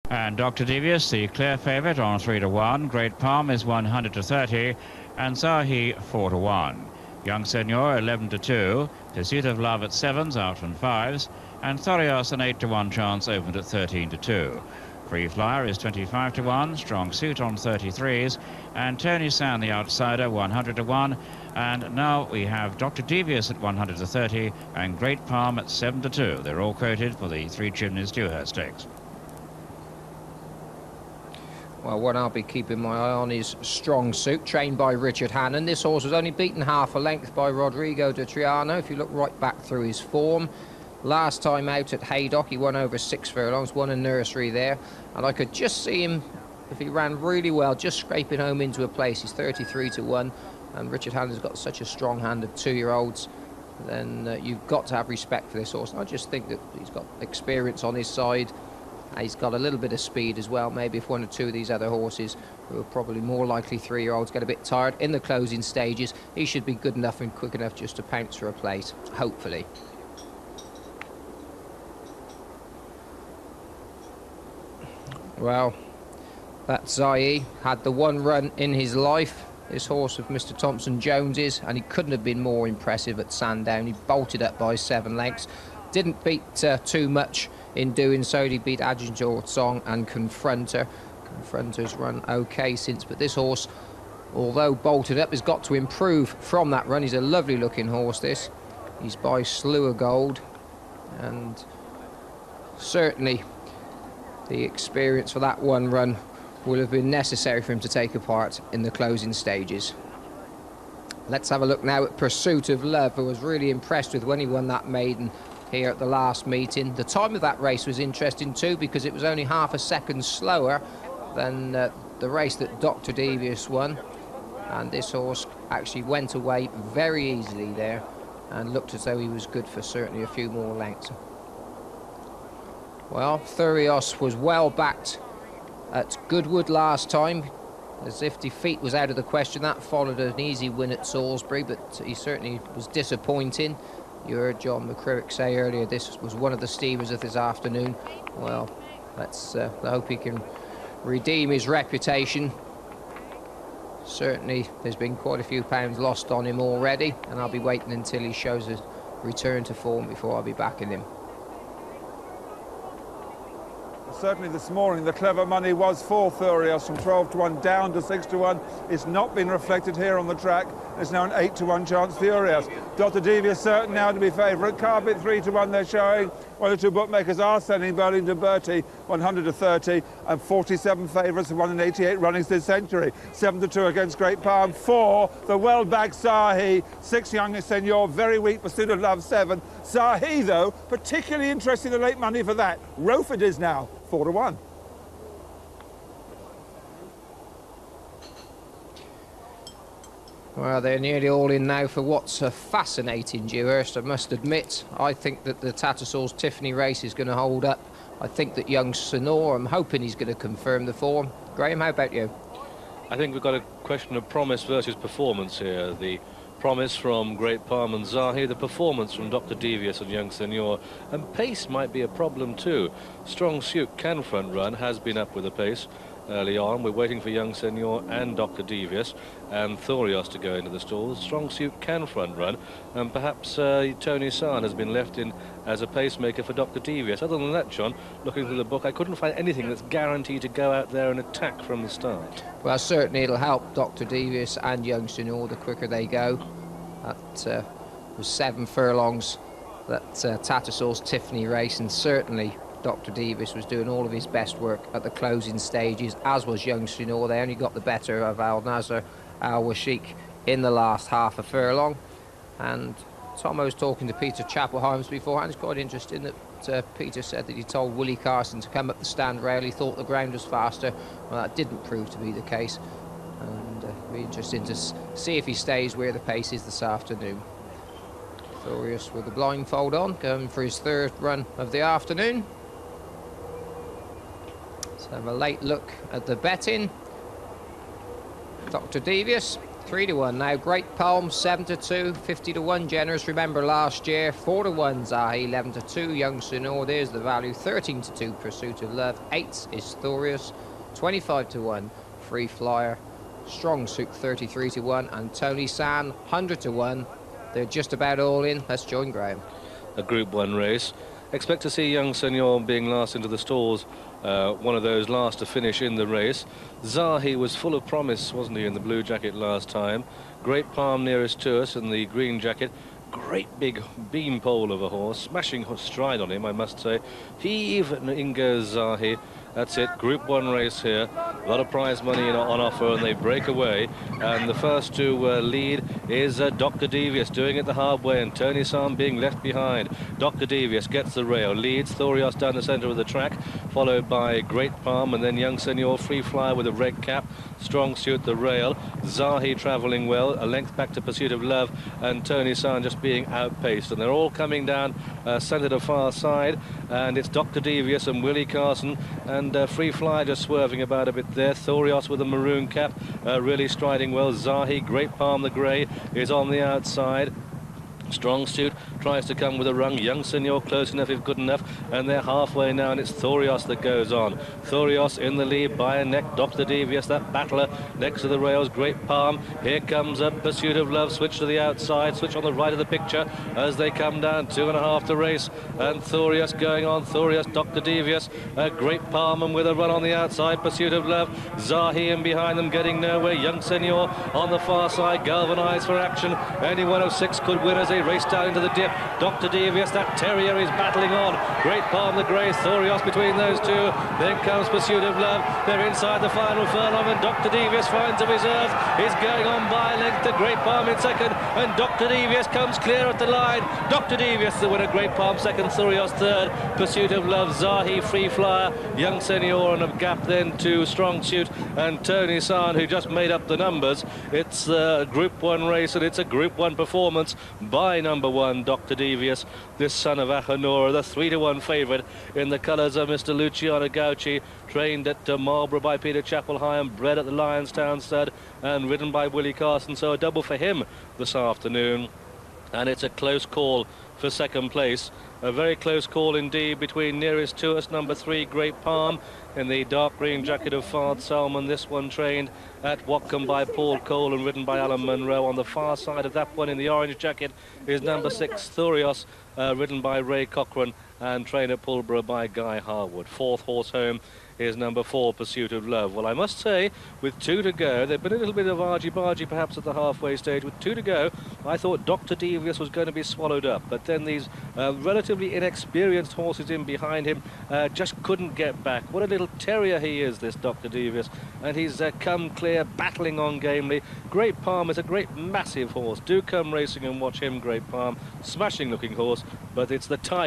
And Dr. Devious, the clear favourite on 3 to 1. Great Palm is 100 to 30, and Zahi 4 to 1. Young Senor 11 to 2. Pursuit of Love at 7s out on 5s, and Thorios an 8 to 1 chance opened at 13 to 2. Free Flyer is 25 to 1. Strong Suit on 33s, and Tony San the outsider 100 to 1. And now we have Dr. Devious at 100 to 30 and Great Palm at 7 to 2. They're all quoted for the Three Chimneys Dewhurst Stakes. Well, one I'll be keeping my eye on is Strong Suit, trained by Richard Hannon. This horse was only beaten half a length by Rodrigo de Triano. If you look right back through his form, last time out at Haydock, he won over 6 furlongs, won a nursery there. And I could just see him, if he ran really well, just scraping home into a place. He's 33 to 1. And Richard Hannon's got such a strong hand of 2-year-olds. Then you've got to have respect for this horse. And I just think that he's got experience on his side. He's got a little bit of speed as well. Maybe if one or two of these other horses, who are probably more likely 3-year-olds, get a bit tired in the closing stages, he should be good enough and quick enough just to pounce for a place, hopefully. Well, that Zahi had the one run in his life, this horse of Mr. Thompson Jones's, and he couldn't have been more impressive at Sandown. He bolted up by 7 lengths. Didn't beat too much in doing so. He beat Adjutor Song and Confronter. Confronter's run okay since, but this horse, although bolted up, has got to improve from that run. He's a lovely looking horse, this. He's by Slew of Gold, and certainly the experience for that one run will have been necessary for him to take a part in the closing stages. Let's have a look now at Pursuit of Love, who was really impressed with when he won that maiden here at the last meeting. The time of that race was interesting too, because it was only half a second slower than the race that Dr. Devious won, and this horse actually went away very easily there and looked as though he was good for certainly a few more lengths. Well, Thorios was well backed at Goodwood last time, as if defeat was out of the question. That followed an easy win at Salisbury, but he certainly was disappointing. You heard John McCriwick say earlier this was one of the steamers of this afternoon. Well, let's hope he can redeem his reputation. Certainly there's been quite a few pounds lost on him already, and I'll be waiting until he shows a return to form before I'll be backing him. Certainly this morning the clever money was for Thurios from 12 to 1 down to 6 to 1. It's not been reflected here on the track. It's now an 8 to 1 chance Thurios. Dr. Devious certain now to be favourite. Carpet 3 to 1 they're showing. One or two bookmakers are sending Burlington Bertie 100 to 30, and 47 favourites have won in 88 runnings this century. 7 to 2 against Great Palm. 4, the well-backed Zahi. 6, Young Senor, very weak. Pursuit of Love 7. Zahi, though, particularly interested in the late money for that. Roford is now 4 to 1. Well, they're nearly all in now for what's a fascinating Dewhurst, I must admit. I think that the Tattersalls Tiffany race is going to hold up. I think that young Sonor, I'm hoping he's going to confirm the form. Graham, how about you? I think we've got a question of promise versus performance here. The promise from Great Palm and Zahi, the performance from Dr. Devious and Young Senor, and pace might be a problem too. Strong Suit can front run, has been up with the pace early on. We're waiting for Young Senor and Dr. Devious and Thorios to go into the stalls. Strong Suit can front run, and perhaps Tony San has been left in as a pacemaker for Dr. Devious. Other than that, John, looking through the book, I couldn't find anything that's guaranteed to go out there and attack from the start. Well, certainly it'll help Dr. Devious and Young Senor the quicker they go. That was 7 furlongs, that Tattersalls Tiffany race, and certainly Dr. Devious was doing all of his best work at the closing stages, as was Young Senor. They only got the better of Al Nasser Al Washik in the last half a furlong. And Tomo was talking to Peter Chapel-Hyams beforehand. It's quite interesting that Peter said that he told Willie Carson to come up the stand rail. He thought the ground was faster. Well, that didn't prove to be the case. And it'll be interesting to see if he stays where the pace is this afternoon. Thorios with the blindfold on, going for his 3rd run of the afternoon. Let's have a late look at the betting. Dr. Devious 3 to 1 now. Great Palm 7 to 2, 50 to 1. Generous. Remember last year 4 to 1. Zahi 11 to 2. Young Senor. There's the value. 13 to 2. Pursuit of Love. 8 is Thorius. 25 to 1. Free Flyer. Strong Suit 33 to 1. And Tony San 100 to 1. They're just about all in. Let's join Graham. A Group 1 race. Expect to see Young Senor being last into the stalls, one of those last to finish in the race. Zahi was full of promise, wasn't he, in the blue jacket last time. Great Palm nearest to us in the green jacket. Great big beam pole of a horse, smashing stride on him, I must say. Heave and in goes Zahi. That's it, Group 1 race here. A lot of prize money on offer, and they break away. And the first to lead is Dr. Devious, doing it the hard way, and Tony Sam being left behind. Dr. Devious gets the rail, leads Thorios down the centre of the track, followed by Great Palm, and then Young Senor, Free Flyer with a red cap. Strong Suit the rail. Zahi travelling well, a length back to Pursuit of Love, and Tony San just being outpaced. And they're all coming down centre to far side, and it's Dr. Devious and Willie Carson, and Free Fly just swerving about a bit there. Thorios with a maroon cap, really striding well. Zahi, Great Palm the grey, is on the outside. Strong Suit tries to come with a rung. Young Senor close enough if good enough, and they're halfway now, and it's Thorios that goes on. Thorios in the lead by a neck. Dr. Devious, that battler next to the rails. Great Palm. Here comes a Pursuit of Love. Switch to the outside, switch on the right of the picture as they come down. 2.5 to race, and Thorios going on. Thorios, Dr. Devious, Great Palm, and with a run on the outside. Pursuit of Love. Zahi in behind them, getting nowhere. Young Senor on the far side, galvanised for action. Any one of 6 could win as they race down into the dip. Dr. Devious, that terrier, is battling on. Great Palm the grey, Thorios between those two. Then comes Pursuit of Love. They're inside the final furlong, and Dr. Devious finds a reserve. He's going on by a length to Great Palm in second, and Dr. Devious comes clear at the line. Dr. Devious the winner, Great Palm second, Thorios third. Pursuit of Love, Zahi, Free Flyer, Young Senor, and a gap then to Strong Suit and Tony San, who just made up the numbers. It's a Group 1 race, and it's a Group 1 performance by number 1, Dr. Devious, this son of Ahanora, the 3 to 1 favourite in the colours of Mr. Luciano Gauci, trained at Marlborough by Peter Chapel-High and bred at the Lionstown Stud and ridden by Willie Carson, so a double for him this afternoon. And it's a close call for second place. A very close call indeed between nearest to us, number 3, Great Palm, in the dark green jacket of Fard Salmon. This one trained at Watcombe by Paul Cole and ridden by Alan Munro. On the far side of that one in the orange jacket is number 6, Thorios, ridden by Ray Cochran and trained at Pulborough by Guy Harwood. 4th horse home is number 4, Pursuit of Love. Well, I must say, with 2 to go, there'd been a little bit of argy-bargy perhaps at the halfway stage. With 2 to go, I thought Dr. Devious was going to be swallowed up, but then these relatively inexperienced horses in behind him just couldn't get back. What a little terrier he is, this Dr. Devious, and he's come clear, battling on gamely. Great Palm is a great massive horse. Do come racing and watch him, Great Palm. Smashing looking horse, but it's the Tiger